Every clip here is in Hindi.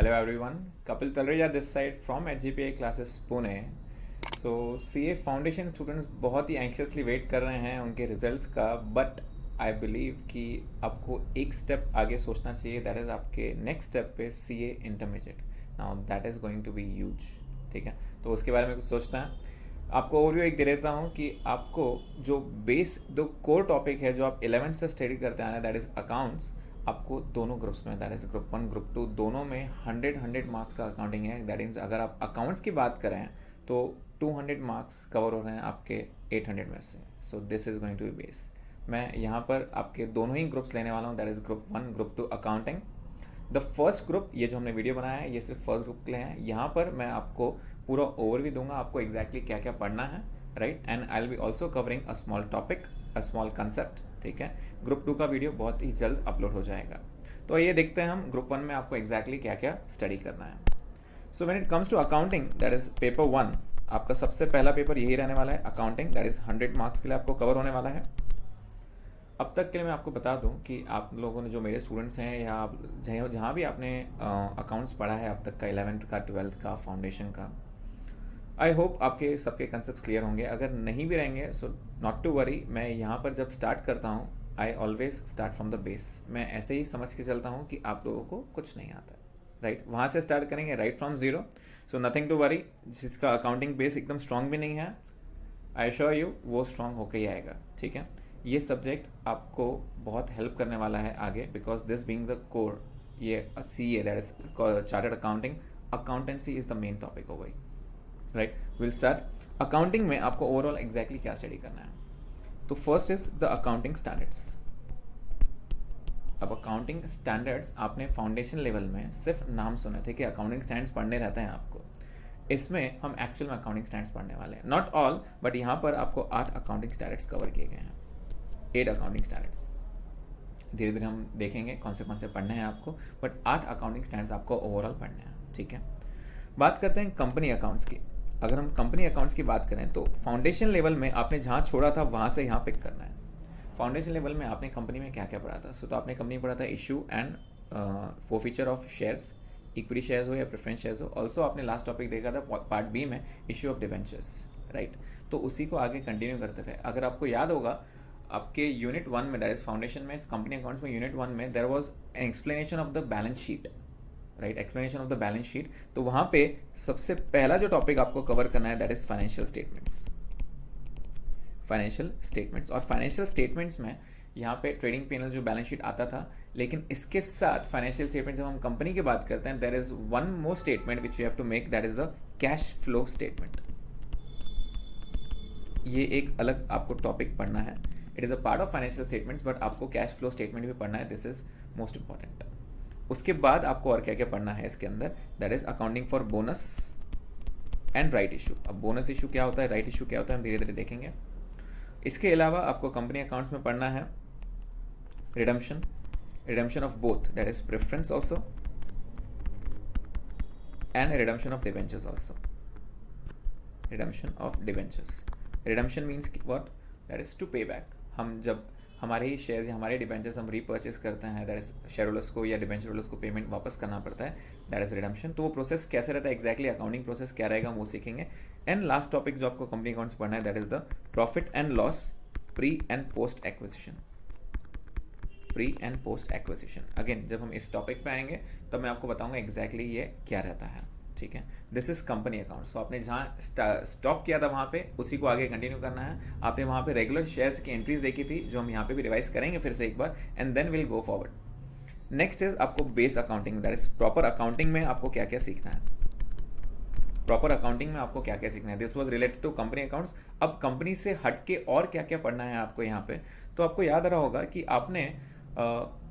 Hello everyone, Kapil Talreja this side from HGPA classes Pune. So CA foundation students बहुत ही एंक्शसली वेट कर रहे हैं उनके रिजल्ट्स का, बट आई बिलीव कि आपको एक स्टेप आगे सोचना चाहिए, दैट इज़ आपके नेक्स्ट स्टेप पे CA intermediate. Now that is going to be huge. ठीक है, तो उसके बारे में कुछ सोचना है. आपको ओवरव्यू एक दे देता हूँ कि आपको जो बेस दो कोर टॉपिक है जो आप 11th से स्टडी करते आना, दैट इज़ अकाउंट्स. आपको दोनों ग्रुप्स में, दैट इज़ ग्रुप 1 ग्रुप 2 दोनों में 100 मार्क्स का अकाउंटिंग है. दैट मीन्स अगर आप अकाउंट्स की बात करें तो 200 मार्क्स कवर हो रहे हैं आपके 800 में से. So this is going to be base. मैं यहाँ पर आपके दोनों ही ग्रुप्स लेने वाला हूँ, that is group 1 group 2 accounting. The first group, ये जो हमने वीडियो बनाया है ये सिर्फ फर्स्ट ग्रुप के लिए है. यहाँ पर मैं आपको पूरा ओवरव्यू दूंगा, आपको एग्जैक्टली क्या क्या पढ़ना है, right. And I will be also covering a small topic, a small concept. ठीक है, ग्रुप 2 का वीडियो बहुत ही जल्द अपलोड हो जाएगा. तो ये देखते हैं हम ग्रुप 1 में आपको एग्जैक्टली क्या क्या स्टडी करना है. So when it comes to accounting, that is paper 1, आपका सबसे पहला पेपर यही रहने वाला है अकाउंटिंग. दैट इज़ 100 मार्क्स के लिए आपको कवर होने वाला है. अब तक के लिए मैं आपको बता दूं कि आप लोगों ने, जो मेरे स्टूडेंट्स हैं या आप जहाँ भी आपने अकाउंट्स पढ़ा है अब तक का, 11th का 12th का फाउंडेशन का, आई होप आपके सबके कंसेप्ट क्लियर होंगे. अगर नहीं भी रहेंगे सो नॉट टू वरी. मैं यहाँ पर जब स्टार्ट करता हूँ I always start from the base. मैं ऐसे ही समझ के चलता हूँ कि आप लोगों को कुछ नहीं आता, राइट. वहाँ से स्टार्ट करेंगे, right from zero. So nothing to worry. जिसका अकाउंटिंग बेस एकदम स्ट्रॉन्ग भी नहीं है, आई श्योर यू वो स्ट्रॉन्ग होकर ही आएगा. ठीक है, ये सब्जेक्ट आपको बहुत हेल्प करने वाला है आगे, because this being the core, ये CA that is chartered accounting, accountancy is the main topic हो गई, राइट. विल स्टार्ट अकाउंटिंग में आपको ओवरऑल एग्जैक्टली क्या स्टडी करना है. तो first is the accounting standards. अब अकाउंटिंग स्टैंडर्ड्स आपने फाउंडेशन लेवल में सिर्फ नाम सुने थे कि अकाउंटिंग स्टैंडर्ड्स पढ़ने रहते हैं आपको. इसमें हम एक्चुअल में अकाउंटिंग स्टैंडर्ड्स पढ़ने वाले हैं, नॉट ऑल, बट यहाँ पर आपको 8 अकाउंटिंग स्टैंडर्ड्स कवर किए गए हैं. 8 अकाउंटिंग स्टैंडर्ड्स. धीरे धीरे हम देखेंगे कौन से पढ़ने हैं आपको, बट 8 अकाउंटिंग स्टैंडर्ड्स आपको ओवरऑल पढ़ने हैं. ठीक है, बात करते हैं कंपनी अकाउंट्स की. अगर हम कंपनी अकाउंट्स की बात करें तो फाउंडेशन लेवल में आपने जहाँ छोड़ा था वहाँ से यहाँ पिक करना है. फाउंडेशन लेवल में आपने कंपनी में क्या क्या पढ़ा था. तो आपने कंपनी पढ़ा था issue and forfeiture of shares, equity shares हो या प्रेफरेंस शेयर्स हो. ऑल्सो आपने लास्ट टॉपिक देखा था पार्ट बी में इशू ऑफ डिवेंचर्स, राइट. तो उसी को आगे कंटिन्यू करते थे. अगर आपको याद होगा आपके यूनिट 1 में, दैट इज फाउंडेशन में, कंपनी अकाउंट्स में यूनिट 1 में there was an explanation of the balance sheet, right. Explanation of the balance sheet. तो वहाँ पे सबसे पहला जो टॉपिक आपको कवर करना है that is financial statements. Financial statements, और फाइनेंशियल स्टेटमेंट्स में यहाँ पे ट्रेडिंग P&L जो बैलेंस शीट आता था, लेकिन इसके साथ फाइनेंशियल स्टेटमेंट जब हम कंपनी की बात करते हैं, there is one more statement which you have to make, that is the cash flow statement. ये एक अलग आपको टॉपिक पढ़ना है. It is a part of financial statements, but आपको कैश फ्लो स्टेटमेंट भी पढ़ना है. This is most important. उसके बाद आपको और क्या क्या पढ़ना है इसके अंदर, that is accounting for bonus and right issue. अब बोनस इशू क्या होता है, राइट इशू क्या होता है, हम धीरे धीरे देखेंगे. इसके अलावा आपको कंपनी अकाउंट्स में पढ़ना है redemption of both, that is preference also and redemption of debentures also. Redemption of debentures. Redemption means what, that is to pay back. हम जब हमारे ही शेयर्स या हमारे डिबेंचर्स हम रीपर्चेस करते हैं, दैट इज शेयर होल्डर्स को या डिबेंचर होल्डर्स को पेमेंट वापस करना पड़ता है, दैट इज रिडम्पशन. तो वो प्रोसेस कैसे रहता है एग्जैक्टली, अकाउंटिंग प्रोसेस क्या रहेगा वो सीखेंगे. एंड लास्ट टॉपिक जो आपको कंपनी अकाउंट्स पढ़ना है that is the profit and loss pre and post acquisition. Pre and post acquisition. Again जब हम इस टॉपिक पे आएंगे तब मैं आपको बताऊंगा एग्जैक्टली ये क्या रहता है. ठीक है, दिस इज कंपनी अकाउंट. सो आपने जहाँ स्टॉप किया था वहाँ पे उसी को आगे कंटिन्यू करना है. आपने वहाँ पे रेगुलर शेयर्स की एंट्रीज देखी थी जो हम यहाँ पे भी रिवाइज करेंगे फिर से एक बार, and then will go forward. Next is आपको base accounting, that is proper accounting में आपको क्या क्या सीखना है. प्रॉपर अकाउंटिंग में आपको क्या क्या सीखना है. This was related to company accounts. अब कंपनी से हट के और क्या क्या पढ़ना है आपको यहाँ पे. तो आपको याद आ रहा होगा कि आपने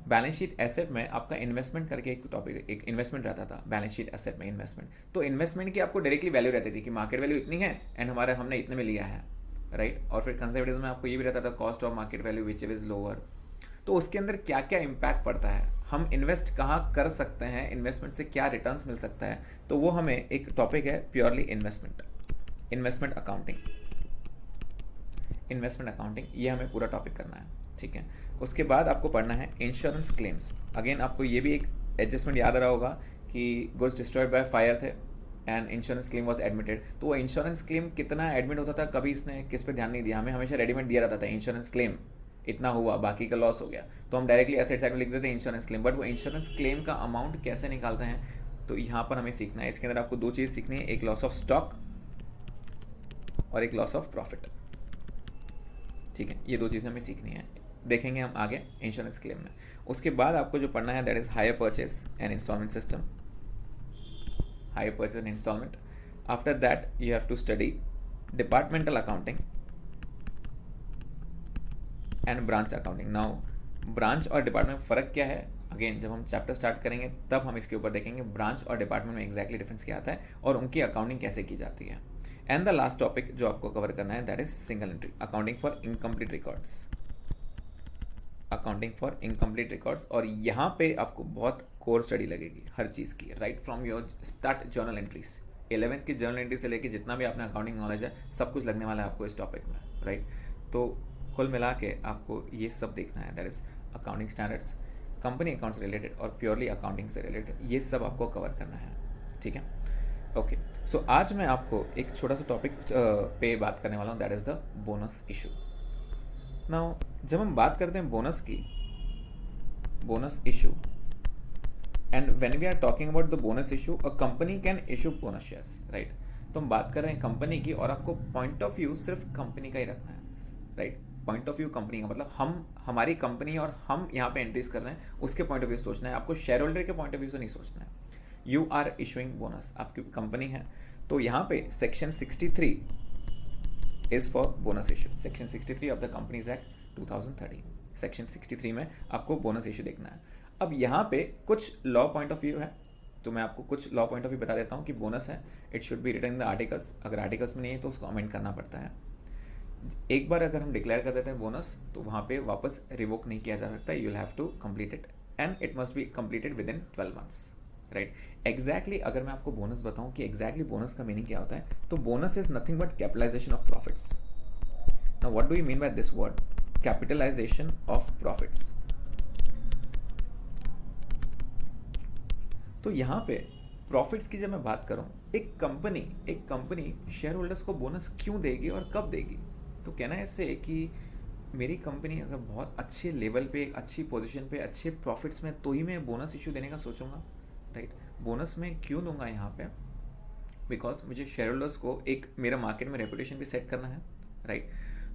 बैलेंस शीट एसेट में आपका इन्वेस्टमेंट करके एक टॉपिक, एक इन्वेस्टमेंट रहता था बैलेंस शीट एसेट में इन्वेस्टमेंट. तो इन्वेस्टमेंट की आपको डायरेक्टली वैल्यू रहती थी कि मार्केट वैल्यू इतनी है एंड हमने इतने में लिया है, राइट. और फिर कंजर्वेटिव्स में आपको ये भी रहता था cost of market value which is lower. तो उसके अंदर क्या क्या इम्पैक्ट पड़ता है, हम इन्वेस्ट कहाँ कर सकते हैं, इन्वेस्टमेंट से क्या रिटर्न्स मिल सकता है. तो वो हमें एक टॉपिक है purely investment accounting. Investment accounting ये हमें पूरा टॉपिक करना है. ठीक है, उसके बाद आपको पढ़ना है इंश्योरेंस क्लेम्स. अगेन आपको ये भी एक एडजस्टमेंट याद आ रहा होगा कि गुड्स डिस्ट्रॉयड बाय फायर थे and insurance claim was admitted, तो वो इंश्योरेंस क्लेम कितना एडमिट होता था, कभी इसने किस पे ध्यान नहीं दिया, हमें हमेशा रेडीमेड दिया रहता था इंश्योरेंस क्लेम इतना हुआ, बाकी का लॉस हो गया, तो हम डायरेक्टली एसेट साइड में लिख देते हैं इंश्योरेंस क्लेम, बट वो इंश्योरेंस क्लेम का अमाउंट कैसे निकालते हैं, तो यहाँ पर हमें सीखना है। इसके अंदर आपको दो चीज़ सीखनी है, एक लॉस ऑफ स्टॉक और एक लॉस ऑफ प्रॉफिट, ठीक है, ये दो चीज़ें हमें सीखनी है, देखेंगे हम आगे इंश्योरेंस क्लेम में। उसके बाद आपको जो पढ़ना है that is hire purchase and instalment system, hire purchase and instalment. After that you have to study departmental accounting and branch accounting. Now branch और डिपार्टमेंट में फ़र्क क्या है, अगेन जब हम चैप्टर स्टार्ट करेंगे तब हम इसके ऊपर देखेंगे ब्रांच और डिपार्टमेंट में एग्जैक्टली डिफरेंस क्या आता है और उनकी अकाउंटिंग कैसे की जाती है। एंड द लास्ट टॉपिक जो आपको कवर करना है that is single entry accounting for incomplete records, accounting for incomplete records. और यहाँ पे आपको बहुत कोर स्टडी लगेगी हर चीज़ की, right from your start journal entries, 11th की जर्नल एंट्री से लेके जितना भी आपने अकाउंटिंग नॉलेज है सब कुछ लगने वाला है आपको इस टॉपिक में, राइट। तो कुल मिला के आपको ये सब देखना है, that is accounting standards, company accounts related और प्योरली अकाउंटिंग से रिलेटेड, ये सब आपको कवर करना है, ठीक है। ओके, सो आज मैं आपको एक छोटा सा टॉपिक पे बात करने वाला हूँ, that is the bonus issue. Now जब हम बात करते हैं बोनस की, bonus issue, and when we are talking about the bonus issue, a company can issue bonus shares, right. तो हम बात कर रहे हैं कंपनी की और आपको पॉइंट ऑफ व्यू सिर्फ कंपनी का ही रखना है, right. Point of view company का मतलब हमारी कंपनी और हम यहाँ पे एंट्रीज कर रहे हैं उसके पॉइंट ऑफ व्यू सोचना है, आपको शेयर होल्डर के पॉइंट ऑफ व्यू से नहीं सोचना है। यू आर इशूइंग बोनस, आपकी कंपनी है, तो यहाँ पे section 63 is for bonus issue, section 63 of the companies act 2013, section 63 में आपको बोनस इशू देखना है। अब यहाँ पे कुछ लॉ पॉइंट ऑफ व्यू है, तो मैं आपको कुछ लॉ पॉइंट ऑफ व्यू बता देता हूँ कि बोनस है, it should be written in the articles, अगर आर्टिकल्स में नहीं है तो उसको अमेंड करना पड़ता है। एक बार अगर हम डिक्लेयर कर देते हैं बोनस तो वहाँ पे वापस रिवोक नहीं किया जा सकता, you will have to complete it and it must be completed within 12 months, right. Exactly अगर मैं आपको बोनस बताऊं कि एग्जैक्टली बोनस का मीनिंग क्या होता है, तो bonus is nothing but capitalisation of profits. Now what do you mean by this word, capitalisation of profits. तो यहाँ पे प्रॉफिट्स की जब मैं बात करूं, एक कंपनी शेयर होल्डर्स को बोनस क्यों देगी और कब देगी, तो कहना है इससे कि मेरी कंपनी अगर बहुत अच्छे लेवल पे, अच्छी पोजीशन पे, अच्छे प्रॉफिट्स में, तो ही मैं बोनस इशू देने का सोचूंगा, राइट। बोनस में क्यों दूंगा यहाँ पे, बिकॉज मुझे शेयर होल्डर्स को एक मेरा मार्केट में रेपुटेशन भी सेट करना है, राइट।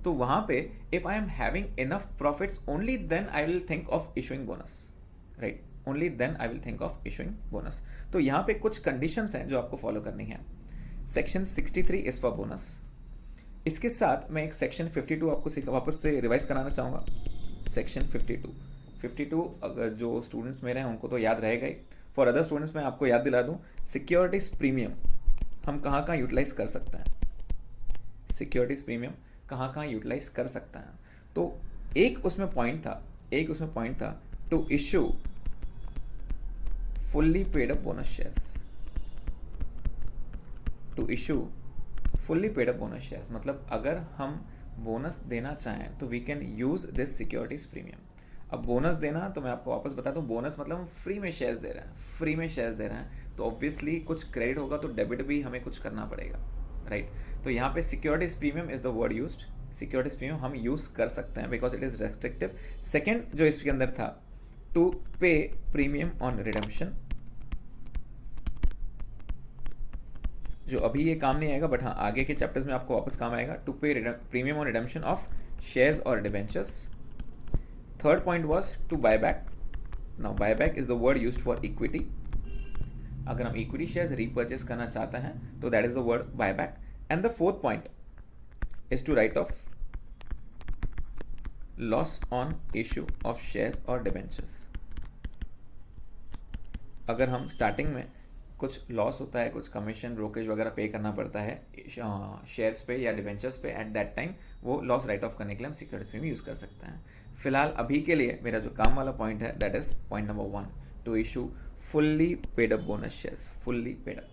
तो वहाँ पे if I am having enough profits only then I will think of issuing bonus, right, only then I will think of issuing bonus. तो यहाँ पे कुछ कंडीशंस हैं जो आपको फॉलो करनी है। सेक्शन 63 इज फॉर बोनस, इसके साथ मैं एक सेक्शन 52 आपको वापस से रिवाइज कराना चाहूँगा। सेक्शन 52 अगर जो स्टूडेंट्स मेरे हैं उनको तो याद रहेगा ही, फॉर अदर स्टूडेंट्स मैं आपको याद दिला दूँ, सिक्योरिटीज प्रीमियम हम कहाँ कहाँ यूटिलाइज कर सकते हैं, सिक्योरिटीज प्रीमियम कहाँ कहाँ यूटिलाइज कर सकते हैं। तो एक उसमें पॉइंट था to issue fully paid up bonus shares, to issue fully paid up bonus shares, मतलब अगर हम बोनस देना चाहें तो we can use this securities premium. अब बोनस देना तो मैं आपको वापस बता दूं, बोनस मतलब हम फ्री में शेयर्स दे रहे हैं, तो ऑब्वियसली कुछ क्रेडिट होगा तो डेबिट भी हमें कुछ करना पड़ेगा, राइट। तो यहाँ पे securities premium is the word used, securities premium हम यूज कर सकते हैं because it is restrictive. Second जो इसके अंदर था, to pay premium on redemption, जो अभी ये काम नहीं आएगा बट हाँ आगे के चैप्टर्स में आपको वापस काम आएगा, to pay premium on redemption of shares और debentures. Third point was to buy back, now buy back is the word used for equity, अगर हम इक्विटी शेयर्स रीपर्चेस करना चाहते हैं तो that is the word buy back. And the fourth point is to write off loss on issue of shares और डिबेंचर्स। अगर हम स्टार्टिंग में कुछ लॉस होता है, कुछ कमीशन ब्रोकरेज वगैरह पे करना पड़ता है शेयर्स पे या डिवेंचर्स पे, एट दैट टाइम वो लॉस राइट ऑफ करने के लिए हम सिक्योरिटीज में यूज़ कर सकते हैं। फिलहाल अभी के लिए मेरा जो काम वाला पॉइंट है that is point number 1, to issue fully paid up bonus shares, fully paid up,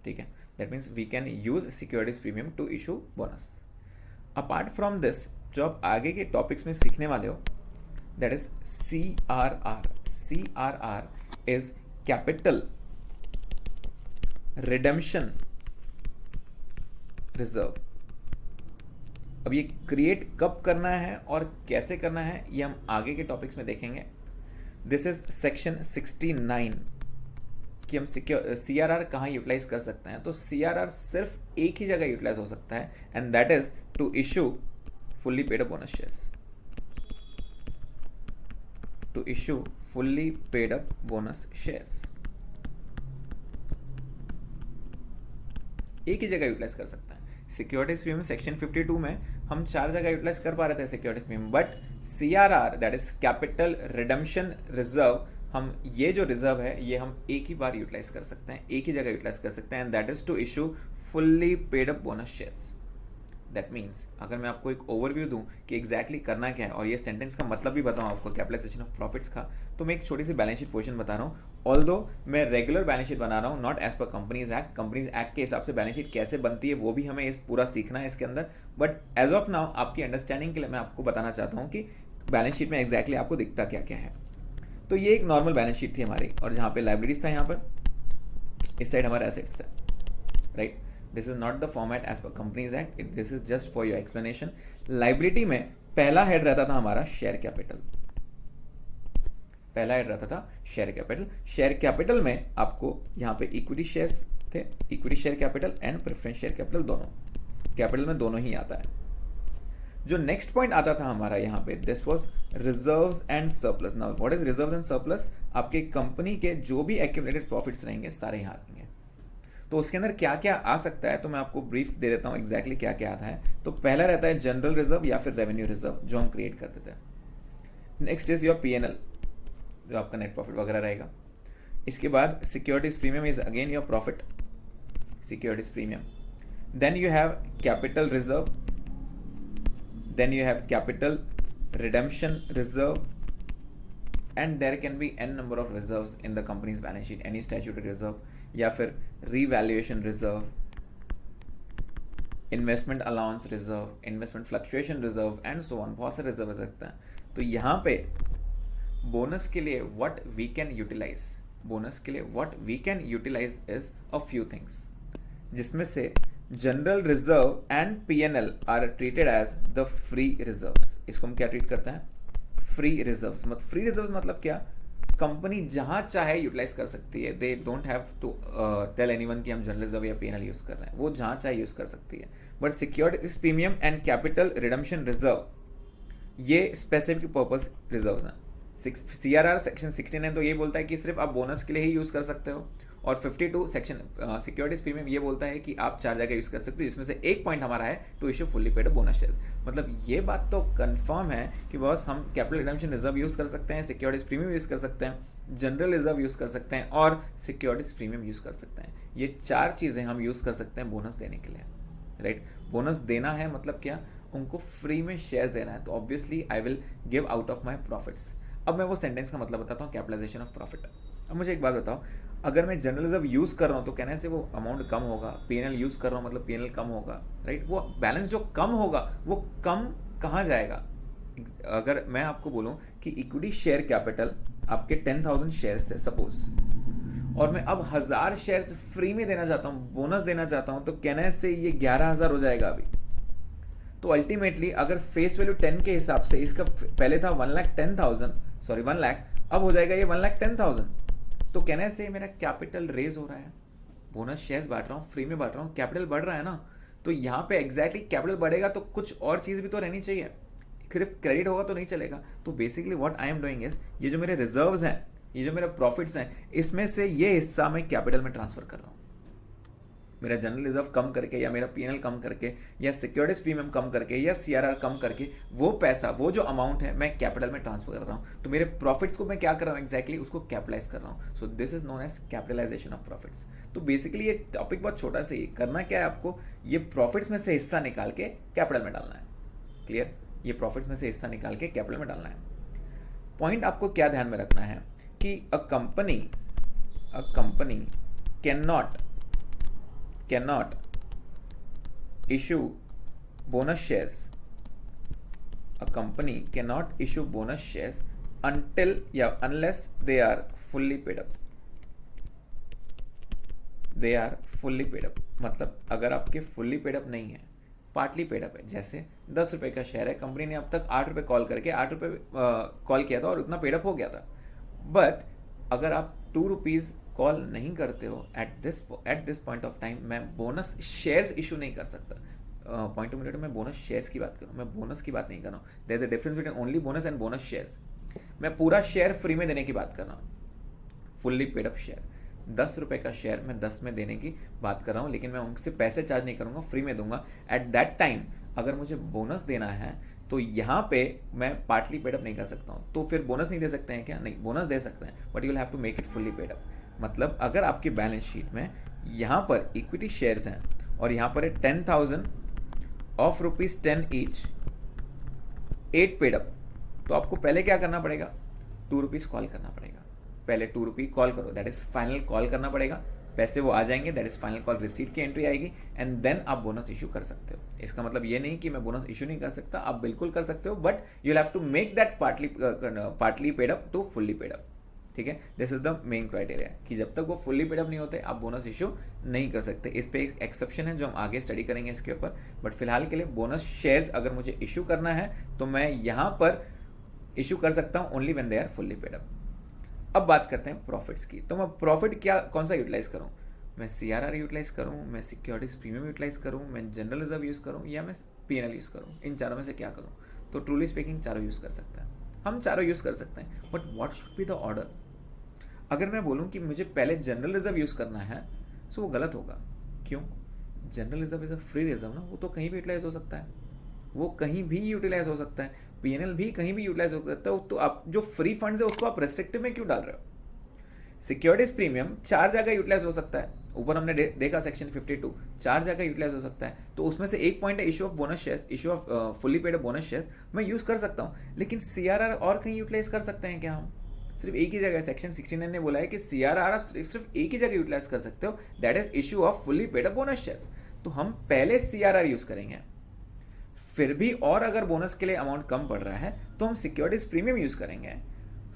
ठीक है। That means we can use securities premium to issue bonus. Apart from this जो आप आगे के टॉपिक्स में सीखने वाले हो that is CRR। CRR is capital redemption reserve. अब ये क्रिएट कब करना है और कैसे करना है ये हम आगे के टॉपिक्स में देखेंगे। दिस इज सेक्शन 69 कि हम CRR कहाँ यूटिलाइज कर सकते हैं। तो CRR सिर्फ एक ही जगह यूटिलाइज हो सकता है, and that is to issue fully paid up bonus shares. To issue fully paid up bonus shares एक ही जगह यूटिलाइज कर सकता है। सिक्योरिटीज प्रीमियम सेक्शन 52 में हम 4 जगह यूटिलाइज कर पा रहे थे securities premium, but CRR that is capital redemption reserve, हम ये जो रिजर्व है ये हम एक ही बार यूटिलाइज कर सकते हैं, एक ही जगह यूटिलाइज कर सकते हैं, and that is to issue fully paid up bonus shares. That means अगर मैं आपको एक ओवरव्यू दूं कि एग्जैक्टली करना क्या है और ये सेंटेंस का मतलब भी बताऊं आपको कैपिटलाइजेशन ऑफ प्रॉफिट्स का, तो मैं एक छोटी सी बैलेंस शीट पोजीशन बता रहा हूँ। ऑल्दो मैं रेगुलर बैलेंस शीट बना रहा हूँ, not as per companies act. Companies act के हिसाब से बैलेंस शीट कैसे बनती है वो भी हमें इस पूरा सीखना है इसके अंदर, बट एज ऑफ नाउ आपकी अंडरस्टैंडिंग के लिए मैं आपको बताना चाहता हूँ कि बैलेंस शीट में एग्जैक्टली आपको दिखता क्या क्या है। तो ये एक नॉर्मल बैलेंस शीट थी हमारी, और जहाँ पे लाइबिलिटीज था, यहाँ पर इस साइड हमारे एसेट्स थे, right. This is not the format as per companies act, this is just for your explanation. Liability में पहला हेड रहता था हमारा शेयर कैपिटल, पहला हेड रहता था शेयर कैपिटल। शेयर कैपिटल में आपको यहाँ पे इक्विटी शेयर्स थे, equity share capital and preference share capital, दोनों कैपिटल में दोनों ही आता है। जो नेक्स्ट पॉइंट आता था हमारा यहाँ पे, this was reserves and surplus. Now what is reserves and surplus? आपके कंपनी के जो भी एक्यूमुलेटेड प्रॉफिट्स रहेंगे सारे यहाँ आएंगे। तो उसके अंदर क्या क्या आ सकता है, तो मैं आपको ब्रीफ दे देता हूँ एग्जैक्टली क्या क्या आता है। तो पहला रहता है जनरल रिजर्व या फिर रेवेन्यू रिजर्व, जो हम क्रिएट कर देते हैं। नेक्स्ट इज योर PNL, जो आपका नेट प्रॉफिट वगैरह रहेगा। इसके बाद securities premium is again your profit, securities premium. Then you have capital reserve, then you have capital redemption reserve, and there can be n number of reserves in the company's balance sheet, any statutory reserve या फिर revaluation reserve, investment allowance reserve, investment fluctuation reserve and so on, बहुत सारे reserve हो सकता है। तो यहाँ पे बोनस के लिए what we can utilize, bonus के लिए what we can utilize is a few things, जिसमें से general reserve and PNL are treated as the free reserves. इसको हम क्या ट्रीट करते हैं? Free reserves. मतलब फ्री रिजर्व्स मतलब क्या? कंपनी जहां चाहे यूटिलाइज कर सकती है, they don't have to tell anyone कि हम जनरल रिजर्व या PNL यूज कर रहे हैं, वो जहां चाहे यूज कर सकती है। But securities premium and capital redemption reserve ये स्पेसिफिक पर्पस रिजर्व्स हैं। CRR सेक्शन 69 तो ये बोलता है कि सिर्फ आप बोनस के लिए ही यूज कर सकते हो, और 52 सेक्शन सिक्योरिटीज प्रीमियम ये बोलता है कि आप 4 जगह यूज कर सकते हो, जिसमें से एक पॉइंट हमारा है to issue fully paid bonus share. मतलब ये बात तो कंफर्म है कि बॉस हम कैपिटल रिडेम्पशन रिजर्व यूज कर सकते हैं, सिक्योरिटीज प्रीमियम यूज कर सकते हैं, जनरल रिजर्व यूज कर सकते हैं और सिक्योरिटीज प्रीमियम यूज कर सकते हैं। ये 4 चीजें हम यूज कर सकते हैं बोनस देने के लिए, राइट। बोनस देना है मतलब क्या? उनको फ्री में शेयर देना है, तो obviously I will give out of my profits. अब मैं वो सेंटेंस का मतलब बताता हूँ, कैपिटलाइजेशन ऑफ प्रॉफिट। अब मुझे एक बात बताओ, अगर मैं जनरल रिजर्व यूज कर रहा हूँ तो कहने से वो अमाउंट कम होगा, PNL यूज कर रहा हूँ मतलब PNL कम होगा, राइट। वो बैलेंस जो कम होगा वो कम कहाँ जाएगा? अगर मैं आपको बोलूँ कि इक्विटी शेयर कैपिटल आपके 10,000 शेयर्स थे सपोज, और मैं अब 1000 शेयर्स फ्री में देना चाहता हूँ, बोनस देना चाहता हूँ, तो कहने से ये 11,000 हो जाएगा अभी। तो अल्टीमेटली अगर फेस वैल्यू 10 के हिसाब से, इसका पहले था 1 लाख, अब हो जाएगा ये 1,10,000। तो कहने से मेरा कैपिटल रेज हो रहा है, बोनस शेयर्स बांट रहा हूँ, फ्री में बांट रहा हूँ, कैपिटल बढ़ रहा है ना। तो यहाँ पे एग्जैक्टली कैपिटल बढ़ेगा तो कुछ और चीज़ भी तो रहनी चाहिए, सिर्फ क्रेडिट होगा तो नहीं चलेगा। तो basically what I am doing is, ये जो मेरे रिजर्व्स हैं, ये जो मेरे प्रॉफिट्स हैं, इसमें से ये हिस्सा मैं कैपिटल में ट्रांसफर कर रहा हूँ। मेरा जनरल रिजर्व कम करके या मेरा PNL कम करके या सिक्योरिटीज प्रीमियम कम करके या CRR कम करके वो पैसा, वो जो अमाउंट है मैं कैपिटल में ट्रांसफर कर रहा हूँ। तो मेरे प्रॉफिट्स को मैं क्या कर रहा हूँ एग्जैक्टली, उसको कैपिटलाइज कर रहा हूँ। So this is known as capitalization of profits. तो बेसिकली ये टॉपिक बहुत छोटा सा ही, करना क्या है आपको, ये प्रॉफिट्स में से हिस्सा निकाल के कैपिटल में डालना है। क्लियर? ये प्रॉफिट्स में से हिस्सा निकाल के कैपिटल में डालना है। पॉइंट आपको क्या ध्यान में रखना है कि a company cannot issue bonus shares. A company cannot issue bonus shares unless they are fully paid up. They are fully paid up. मतलब अगर आपके फुल्ली पेड अप नहीं है, पार्टली पेड अप है, जैसे 10 रुपये का शेयर है, कंपनी ने अब तक 8 रुपये कॉल करके 8 रुपये कॉल किया था और उतना पेड अप हो गया था, बट अगर आप 2 रुपीज़ कॉल नहीं करते हो at this point of time, मैं बोनस शेयर्स इशू नहीं कर सकता। पॉइंट टू मिनट में बोनस शेयर्स की बात करूँ, मैं बोनस की बात नहीं कर रहा हूँ। There is a difference between only bonus and bonus shares. मैं पूरा शेयर फ्री में देने की बात कर रहा हूँ, फुल्ली पेड अप शेयर। 10 रुपये का शेयर मैं 10 में देने की बात कर रहा हूँ, लेकिन मैं उनसे पैसे चार्ज नहीं करूँगा, फ्री में दूंगा। एट दैट टाइम अगर मुझे बोनस देना है तो यहाँ पे मैं पार्टली पेड अप नहीं कर सकता हूँ। तो फिर बोनस नहीं दे सकते हैं क्या? नहीं, बोनस दे सकते हैं, but you will have to make it fully paid up. मतलब अगर आपकी बैलेंस शीट में यहाँ पर इक्विटी शेयर्स हैं और यहाँ पर है 10,000 ऑफ ₹10 ईच, 8 पेड अप, तो आपको पहले क्या करना पड़ेगा? 2 रुपीज़ कॉल करना पड़ेगा। पहले 2 रुपये कॉल करो, दैट इज फाइनल कॉल करना पड़ेगा, पैसे वो आ जाएंगे, that is final call receipt की एंट्री आएगी, एंड देन आप बोनस इशू कर सकते हो। इसका मतलब ये नहीं कि मैं बोनस इशू नहीं कर सकता, आप बिल्कुल कर सकते हो, but you have to make that partly paid up to fully paid up. ठीक है, this is the main criteria कि जब तक वो फुल्ली पेड अप नहीं होते आप बोनस इशू नहीं कर सकते। इस पे एक एक्सेप्शन है जो हम आगे स्टडी करेंगे इसके ऊपर, बट फिलहाल के लिए बोनस शेयर्स अगर मुझे इशू करना है तो मैं यहाँ पर इशू कर सकता हूँ only when they are fully paid up. अब बात करते हैं प्रॉफिट्स की। तो मैं प्रॉफिट कौन सा यूटिलाइज करूँ? मैं CRR यूटिलाइज करूँ, मैं सिक्योरिटीज प्रीमियम यूटिलाइज करूँ, मैं जनरल रिजर्व यूज़ करूँ, या मैं PNL यूज़ करूँ? इन चारों में से क्या करूँ? तो ट्रूली स्पीकिंग चारों यूज़ कर सकते हैं, हम चारों यूज़ कर सकते हैं, but what should be the order? अगर मैं बोलूँ कि मुझे पहले जनरल रिजर्व यूज़ करना है तो वो गलत होगा। क्यों? General reserve is a free reserve ना, वो तो कहीं भी यूटिलाइज हो सकता है, वो कहीं भी यूटिलाइज हो सकता है। PNL भी कहीं भी यूटिलाइज हो सकता है, तो आप जो फ्री फंड्स है उसको आप रेस्ट्रिक्टिव में क्यों डाल रहे हो? सिक्योरिटीज प्रीमियम 4 जगह यूटिलाइज हो सकता है, ऊपर हमने देखा सेक्शन 52, 4 जगह यूटिलाइज हो सकता है। तो उसमें से एक पॉइंट है issue of bonus shares, issue off fully paid bonus shares, मैं यूज कर सकता हूँ। लेकिन CRR और कहीं यूटिलाइज कर सकते हैं क्या? हम सिर्फ एक ही जगह, सेक्शन 69 ने बोला है कि CRR आप सिर्फ एक ही जगह यूटिलाइज कर सकते हो, that is issue off fully paid bonus shares. तो हम पहले CRR यूज करेंगे, फिर भी और अगर बोनस के लिए अमाउंट कम पड़ रहा है तो हम सिक्योरिटीज प्रीमियम यूज करेंगे,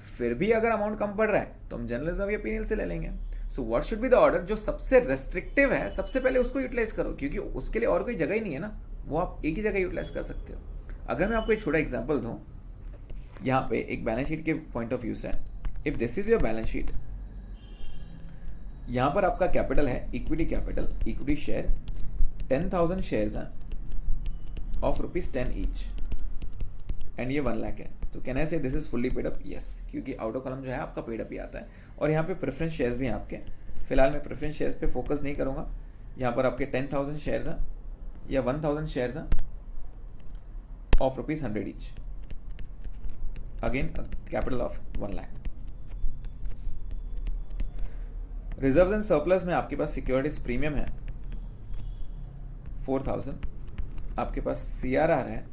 फिर भी अगर अमाउंट कम पड़ रहा है तो हम जनरल रिजर्व या PNL से ले लेंगे। So what should be the order? जो सबसे रेस्ट्रिक्टिव है सबसे पहले उसको यूटिलाइज करो, क्योंकि उसके लिए और कोई जगह ही नहीं है ना, वो आप एक ही जगह यूटिलाइज कर सकते हो। अगर मैं आपको एक छोटा एग्जांपल दूं, यहाँ पे एक बैलेंस शीट के पॉइंट ऑफ व्यू से, if this is your balance sheet, यहाँ पर आपका कैपिटल है equity capital, equity share 10,000 shares हैं ऑफ ₹10 ईच, एंड ये 1 लाख है। तो कैन आई से this is fully paid up? Yes, क्योंकि आउट ऑफ कॉलम जो है आपका पेड अप ही आता है। और यहाँ पे प्रेफरेंस शेयर्स भी हैं आपके, फिलहाल मैं प्रेफरेंस शेयर्स पे फोकस नहीं करूँगा। यहाँ पर आपके 10,000 शेयर्स हैं या 1,000 शेयर्स हैं of ₹100 each, again capital of 1 lakh. Reserve and surplus में आपके पास सिक्योरिटीज प्रीमियम है 4,000, आपके पास CRR है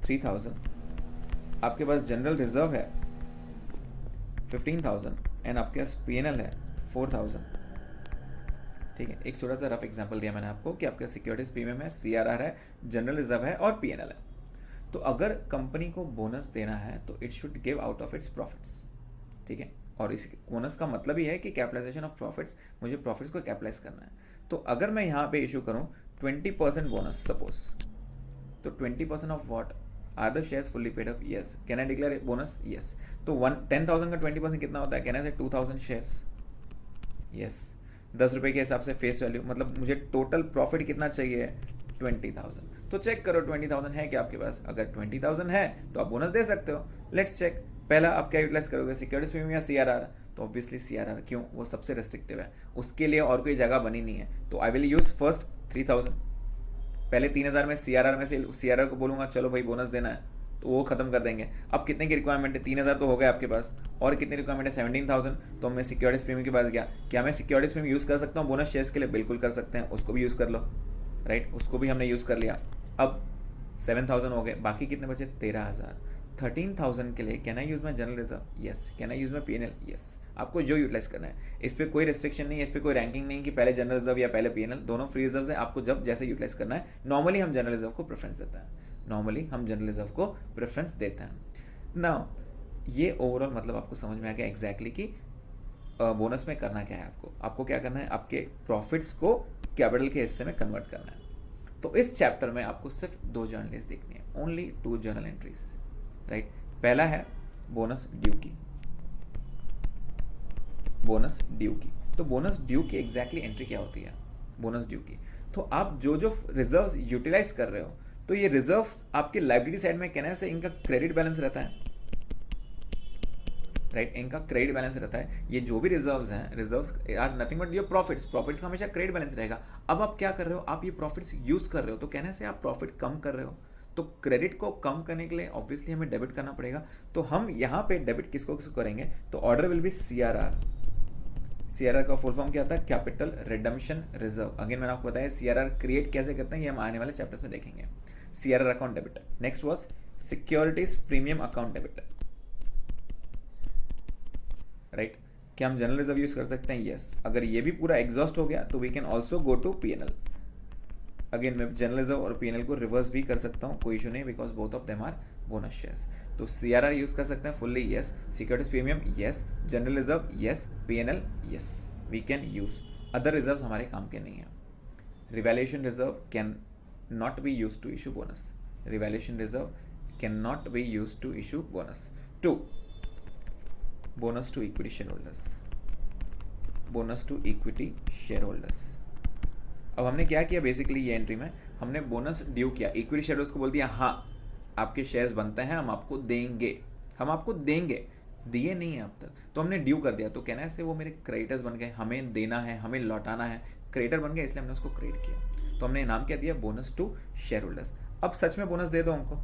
3,000, आपके पास जनरल रिजर्व है 15,000, एंड आपके पास PNL है 4,000। ठीक है, एक छोटा सा रफ एग्जांपल दिया मैंने आपको कि आपका सिक्योरिटीज प्रीमियम है, CRR है, जनरल रिजर्व है और PNL है। तो अगर कंपनी को बोनस देना है तो it should give out of its profits. ठीक है, और इस बोनस का मतलब ही है कि कैपिटलाइजेशन ऑफ प्रॉफिट्स, मुझे प्रॉफिट्स को कैपिटलाइज करना है। तो अगर मैं यहाँ पे इशू करूँ 20% बोनस सपोज, तो 20% of what? Are the shares fully paid up? Yes. Can I declare bonus? Yes. तो 10,000 का 20% कितना होता है? कैन आई से 2,000 शेयर्स? यस। 10 रुपये के हिसाब से फेस वैल्यू, मतलब मुझे टोटल प्रॉफिट कितना चाहिए? 20,000। तो चेक करो 20,000 है क्या आपके पास? अगर 20,000 है तो आप बोनस दे सकते हो। लेट्स चेक, पहला आप क्या यूटिलाइज करोगे, सिक्योरिटीज प्रीमियम या CRR? तो ऑब्वियसली CRR। क्यों? वो सबसे रेस्ट्रिक्टिव है, उसके लिए और कोई जगह बनी नहीं है। तो आई विल यूज फर्स्ट 3,000, पहले 3,000 में CRR में से CRR को बोलूँगा चलो भाई बोनस देना है, तो वो खत्म कर देंगे। अब कितने की रिक्वायरमेंट है? 3,000 तो हो गया आपके पास, और कितनी रिक्वायरमेंट है? 17,000। तो मैं सिक्योरिटीज प्रीमियम के पास गया, क्या मैं सिक्योरिटीज प्रीमियम यूज़ कर सकता हूँ बोनस शेयर्स के लिए? बिल्कुल कर सकते हैं, उसको भी यूज़ कर लो, राइट, उसको भी हमने यूज़ कर लिया। अब 7,000 हो गए, बाकी कितने बचे? 13,000। 13,000 के लिए can I use my general reserve? Yes. Can I use my PNL? Yes. आपको जो यूटिलाइज करना है, इस पर कोई रेस्ट्रिक्शन नहीं है, इस पर कोई रैंकिंग नहीं कि पहले जनरल रिजर्व या पहले PNL, दोनों फ्री रिजर्व है, आपको जब जैसे यूटिलाइज करना है। नॉर्मली हम जनरल रिजर्व को प्रेफरेंस देते हैं, नॉर्मली हम जनरल रिजर्व को प्रेफरेंस देते हैं। नाउ ये ओवरऑल मतलब आपको समझ में आ गया एग्जैक्टली कि बोनस में करना क्या है, आपको क्या करना है, आपके प्रॉफिट्स को कैपिटल के हिस्से में कन्वर्ट करना है। तो इस चैप्टर में आपको सिर्फ 2 जर्नल्स देखनी है, ओनली 2 जर्नल एंट्रीज, राइट। पहला है बोनस ड्यू की, बोनस ड्यू की। तो बोनस ड्यू की एग्जैक्टली एंट्री क्या होती है, बोनस ड्यू की। तो आप जो जो रिजर्व्स यूटिलाइज कर रहे हो, तो ये रिजर्व्स आपके लाइबिलिटी साइड में कहने से इनका क्रेडिट बैलेंस रहता है, राइट। इनका क्रेडिट बैलेंस रहता है। ये जो भी रिजर्व्स हैं, reserves are nothing but your profits, profits का हमेशा क्रेडिट बैलेंस रहेगा। अब आप क्या कर रहे हो, आप ये प्रॉफिट्स यूज कर रहे हो, तो कहने से आप प्रॉफिट कम कर रहे हो। तो क्रेडिट को कम करने के लिए ऑब्वियसली हमें डेबिट करना पड़ेगा। तो हम यहाँ पे डेबिट किसको किसको करेंगे, तो order will be CRR। CRR का फुल फॉर्म क्या था, कैपिटल रिडम्पशन रिजर्व। अगेन मैंने आपको बताया CRR क्रिएट कैसे करते हैं, ये हम आने वाले चैप्टर्स में देखेंगे। CRR account debit. Next was securities premium account debit, right. क्या हम जनरल रिजर्व यूज कर सकते हैं, यस। अगर ये भी पूरा एग्जॉस्ट हो गया तो we can also go to PNL। Again मैं जनरल रिजर्व और PNL को रिवर्स भी कर सकता हूँ, कोई इशू नहीं, because both of them are bonus shares. तो CRR यूज कर सकते हैं fully, yes. Securities premium, yes. General reserve, yes. PNL, yes, we can use. Other reserve हमारे काम के नहीं है। Revaluation reserve can not be use to issue bonus, revaluation reserve can not be use to issue bonus. 2, bonus to equity share holders, bonus to equity share holders. अब हमने क्या किया, बेसिकली ये एंट्री में हमने बोनस ड्यू किया, इक्विटी शेयर होल्डर्स को बोल दिया हाँ आपके शेयर्स बनते हैं, हम आपको देंगे, हम आपको देंगे, दिए नहीं है अब तक, तो हमने ड्यू कर दिया। तो कहना से वो मेरे क्रेडिटर्स बन गए, हमें देना है, हमें लौटाना है, क्रेडिटर बन गए, इसलिए हमने उसको क्रेडिट किया। तो हमने नाम क्या दिया, बोनस टू शेयर होल्डर्स। अब सच में बोनस दे दो हमको,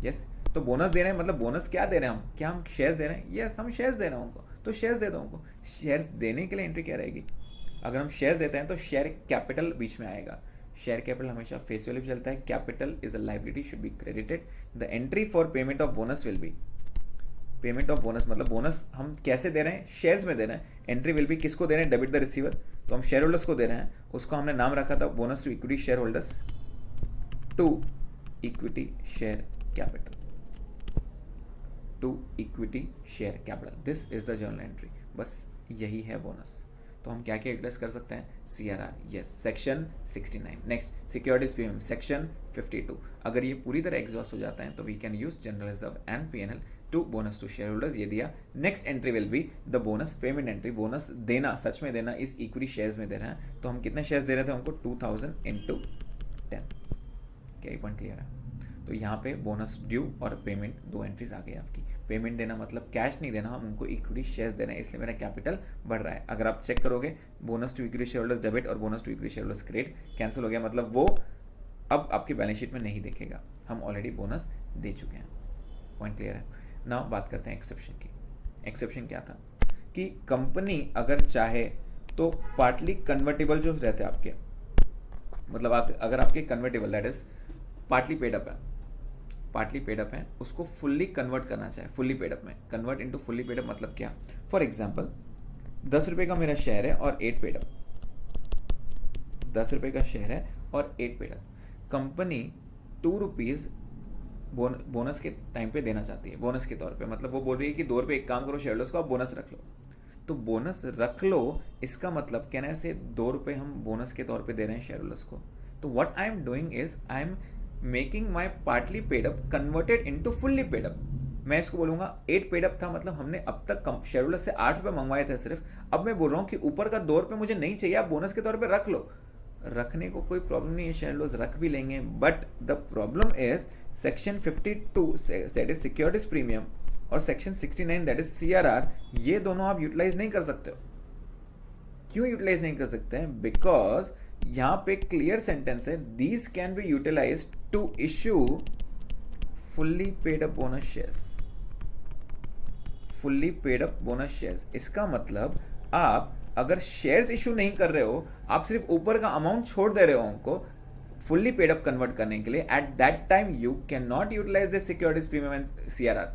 यस। तो बोनस दे रहे हैं, मतलब बोनस क्या दे रहे हैं हम, क्या हम शेयर्स दे रहे हैं, यस हम शेयर्स दे रहे हैं उनको, तो शेयर्स दे दो उनको। शेयर्स देने के लिए एंट्री क्या रहेगी, अगर हम शेयर्स देते हैं तो शेयर कैपिटल बीच में आएगा। शेयर कैपिटल हमेशा फेस वैल्यू चलता है, capital is a liability should be credited. The entry for payment of bonus will be, payment of bonus मतलब बोनस हम कैसे दे रहे हैं, शेयर्स में दे रहे हैं। एंट्री विल बी किसको दे रहे हैं, डेबिट द रिसीवर, तो हम शेयर होल्डर्स को दे रहे हैं, उसको हमने नाम रखा था bonus to equity share holders to equity share capital, to equity share capital. This is the journal entry, बस यही है बोनस। तो हम क्या क्या यूटिलाइज कर सकते हैं, CRR, yes, section 69। Next securities premium, section 52। अगर ये पूरी तरह एग्जॉस्ट हो जाता है तो we can use general reserve and PNL to bonus to share holders, ये दिया। Next entry will be the bonus payment entry, bonus देना, सच में देना, इस इक्विटी शेयर्स में दे रहे हैं। तो हम कितने शेयर्स दे रहे थे उनको, 2000 × 10। क्या ये पॉइंट क्लियर है। तो यहाँ पे बोनस ड्यू और पेमेंट 2 एंट्रीज आ गई आपकी। पेमेंट देना मतलब कैश नहीं देना, हम उनको इक्विटी शेयर्स देना है, इसलिए मेरा कैपिटल बढ़ रहा है। अगर आप चेक करोगे bonus to equity share holders debit और bonus to equity share holders credit cancel हो गया, मतलब वो अब आपकी बैलेंस शीट में नहीं दिखेगा, हम ऑलरेडी बोनस दे चुके हैं। पॉइंट क्लियर है ना। बात करते हैं एक्सेप्शन की। एक्सेप्शन क्या था कि कंपनी अगर चाहे तो पार्टली कन्वर्टेबल जो रहते हैं आपके, मतलब अगर आपके convertible that is partly paid up है, पार्टली पेड अप है, उसको फुल्ली कन्वर्ट करना चाहे फुल्ली पेड अप में, convert into fully paid up मतलब क्या, फॉर एग्जांपल 10 रुपये का मेरा शेयर है और 8 पेड अप, 10 रुपये का शेयर है और 8 paid up. Company 2 rupees bonus के टाइम पे देना चाहती है, बोनस के तौर पे, मतलब वो बोल रही है कि 2 रुपये एक काम करो शेयर होल्डर्स को, आप बोनस रख लो। तो बोनस रख लो इसका मतलब कहने से 2 रुपये हम बोनस के तौर पे दे रहे हैं शेयर होल्डर्स को। तो what I am doing is I am making my partly paid up converted into fully paid up. मैं इसको बोलूंगा 8 पेड अप था, मतलब हमने अब तक शेयर होल्डर से 8 रुपये मंगवाए थे सिर्फ, अब मैं बोल रहा हूँ कि ऊपर का 2 रुपये मुझे नहीं चाहिए, आप बोनस के तौर पे रख लो। रखने को कोई प्रॉब्लम नहीं है, शेयर होल्डर्स रख भी लेंगे, but the problem is section 52 that is securities premium और सेक्शन 69 दैट इज CRR, ये दोनों आप यूटिलाइज नहीं कर सकते हो। क्यों यूटिलाइज नहीं कर सकते हैं, बिकॉज यहां पे क्लियर सेंटेंस है, these can be utilize to issue fully paid up bonus shares, fully paid up bonus shares. इसका मतलब आप अगर शेयर्स इश्यू नहीं कर रहे हो, आप सिर्फ ऊपर का अमाउंट छोड़ दे रहे हो उनको फुल्ली पेड अप कन्वर्ट करने के लिए, at that time you can not utilize the securities premium and CRR।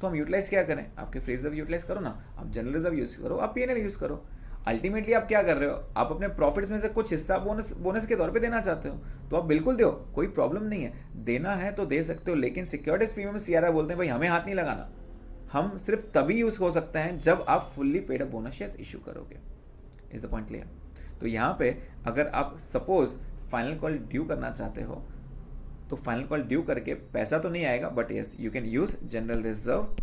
तो हम यूटिलाइज क्या करें, आपके फ्री रिजर्व यूटिलाइज करो ना, आप जनरल रिजर्व यूज करो, आप PNL यूज करो। अल्टीमेटली आप क्या कर रहे हो, आप अपने प्रॉफिट्स में से कुछ हिस्सा बोनस के तौर पे देना चाहते हो, तो आप बिल्कुल दो, कोई प्रॉब्लम नहीं है, देना है तो दे सकते हो। लेकिन सिक्योरिटीज प्रीमियम CRR बोलते हैं भाई हमें हाथ नहीं लगाना, हम सिर्फ तभी यूज़ हो सकते हैं जब आप fully paid up bonus shares issue करोगे। Is the point clear? तो यहाँ पे अगर आप सपोज फाइनल कॉल ड्यू करना चाहते हो तो फाइनल कॉल ड्यू करके पैसा तो नहीं आएगा, but yes you can use general reserve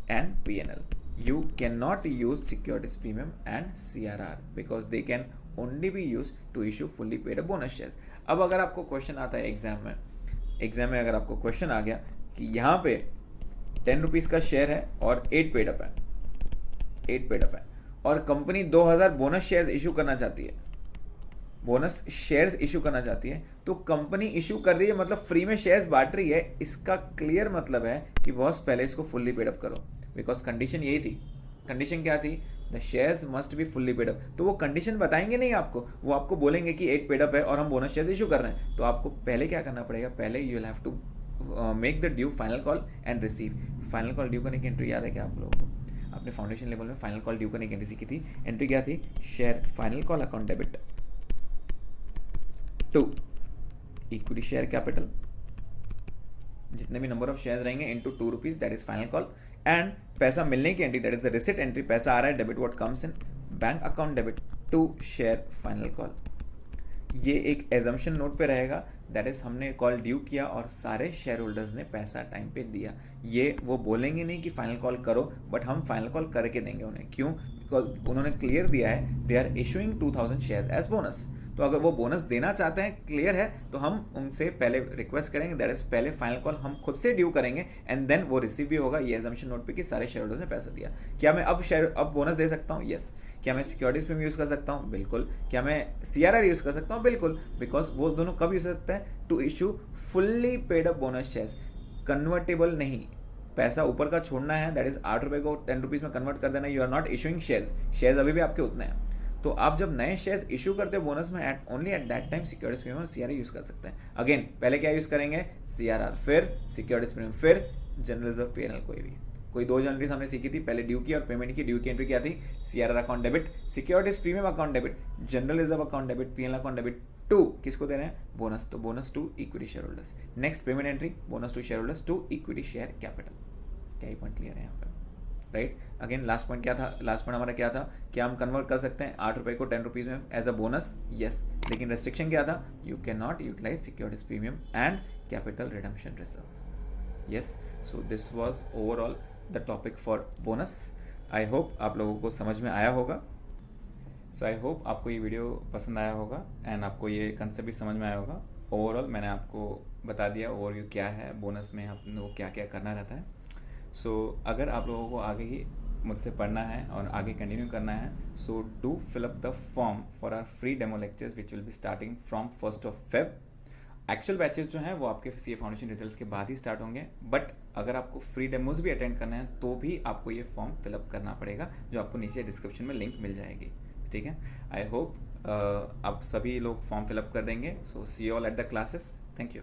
and PNL. You cannot use securities premium and CRR because they can only be used to issue fully paid up bonus shares. अब अगर आपको क्वेश्चन आता है एग्जाम में अगर आपको क्वेश्चन आ गया कि यहाँ पे 10 रुपीज़ का शेयर है और 8 पेड अप है और कंपनी 2000 बोनस शेयर्स इशू करना चाहती है, बोनस शेयर्स इशू करना चाहती है, तो कंपनी इशू कर रही है मतलब फ्री में शेयर्स बांट रही है। इसका क्लियर मतलब है कि बॉस पहले इसको फुल्ली पेड अप करो, बिकॉज कंडीशन यही थी। कंडीशन क्या थी? The shares must be fully paid up. तो वो कंडीशन बताएंगे नहीं आपको, वो आपको बोलेंगे कि 8 पेड अप है और हम बोनस शेयर्स इशू कर रहे हैं। तो आपको पहले क्या करना पड़ेगा? पहले you will have to make the due final call and receive. Final call due करने की एंट्री याद है क्या आप लोगों को? आपने फाउंडेशन लेवल में फाइनल कॉल ड्यू करने की एंट्री सीखी थी। एंट्री क्या थी? Share final call account debit to equity share capital, जितने भी नंबर ऑफ शेयर्स रहेंगे into 2 rupees, that is final call, and पैसा मिलने की entry that is the receipt entry. पैसा आ रहा है, debit what comes in bank account debit to share final call. ये एक एजम्पशन नोट पे रहेगा, दैट इज हमने कॉल ड्यू किया और सारे शेयर होल्डर्स ने पैसा टाइम पे दिया। ये वो बोलेंगे नहीं कि फाइनल कॉल करो, बट हम फाइनल कॉल करके देंगे उन्हें। क्यों? बिकॉज उन्होंने क्लियर दिया है they are issuing 2000 shares as bonus. तो अगर वो बोनस देना चाहते हैं, क्लियर है, तो हम उनसे पहले रिक्वेस्ट करेंगे, दैट इज पहले फाइनल कॉल हम खुद से ड्यू करेंगे एंड देन वो रिसीव भी होगा ये एजम्पशन नोट पे कि सारे शेयर होल्डर्स ने पैसा दिया। क्या मैं अब बोनस दे सकता हूँ? यस। क्या मैं सिक्योरिटीज पे यूज़ कर सकता हूँ? बिल्कुल। क्या मैं CRR यूज़ कर सकता हूँ? बिल्कुल। बिकॉज वो दोनों कब यूज सकते हैं? To issue fully paid up bonus shares, convertible नहीं। पैसा ऊपर का छोड़ना है, दैट इज 8 रुपये को 10 रुपीज़ में कन्वर्ट कर देना। You are not issuing shares अभी भी आपके उतने हैं। तो आप जब नए शेयर्स इशू करते हो बोनस में, only eight that time securities premium CRR use कर सकते हैं। अगेन पहले क्या यूज करेंगे? CRR, फिर सिक्योरिटीज प्रीमियम, फिर जनरल रिजर्व PNL। कोई 2 एंट्रीज हमने सीखी थी, पहले ड्यू की और पेमेंट की। ड्यू की एंट्री क्या थी? CRR account debit, securities premium account debit, general reserve account debit, PNL account debit to किसको दे रहे हैं? बोनस। तो bonus to equity share holders. Next payment entry bonus to share holders to equity share capital. क्या ही पॉइंट क्लियर है यहाँ पर? राइट। अगेन लास्ट पॉइंट क्या था? लास्ट पॉइंट हमारा क्या था? क्या हम कन्वर्ट कर सकते हैं 8 रुपये को 10 रुपीज़ में एज अ बोनस? यस। लेकिन रेस्ट्रिक्शन क्या था? You can not utilize securities premium and capital redemption reserve. Yes. So this was overall the topic for bonus. I hope आप लोगों को समझ में आया होगा। सो आई होप आपको ये वीडियो पसंद आया होगा एंड आपको ये कंसेप्ट भी समझ में आया होगा। ओवरऑल मैंने आपको बता दिया ओवरव्यू क्या है बोनस में, अपने को क्या क्या करना रहता है। सो अगर आप लोगों को आगे ही मुझसे पढ़ना है और आगे कंटिन्यू करना है, so do fill up the form for our free demo lectures which will be starting from 1 Feb। Actual batches जो हैं वो आपके CA फाउंडेशन रिजल्ट्स के बाद ही स्टार्ट होंगे, बट अगर आपको फ्री डेमोज भी अटेंड करना है तो भी आपको ये फॉर्म फिलअप करना पड़ेगा, जो आपको नीचे डिस्क्रिप्शन में लिंक मिल जाएगी। ठीक है। आई होप आप सभी लोग फॉर्म फिलअप कर देंगे। So see you all at the classes. Thank you.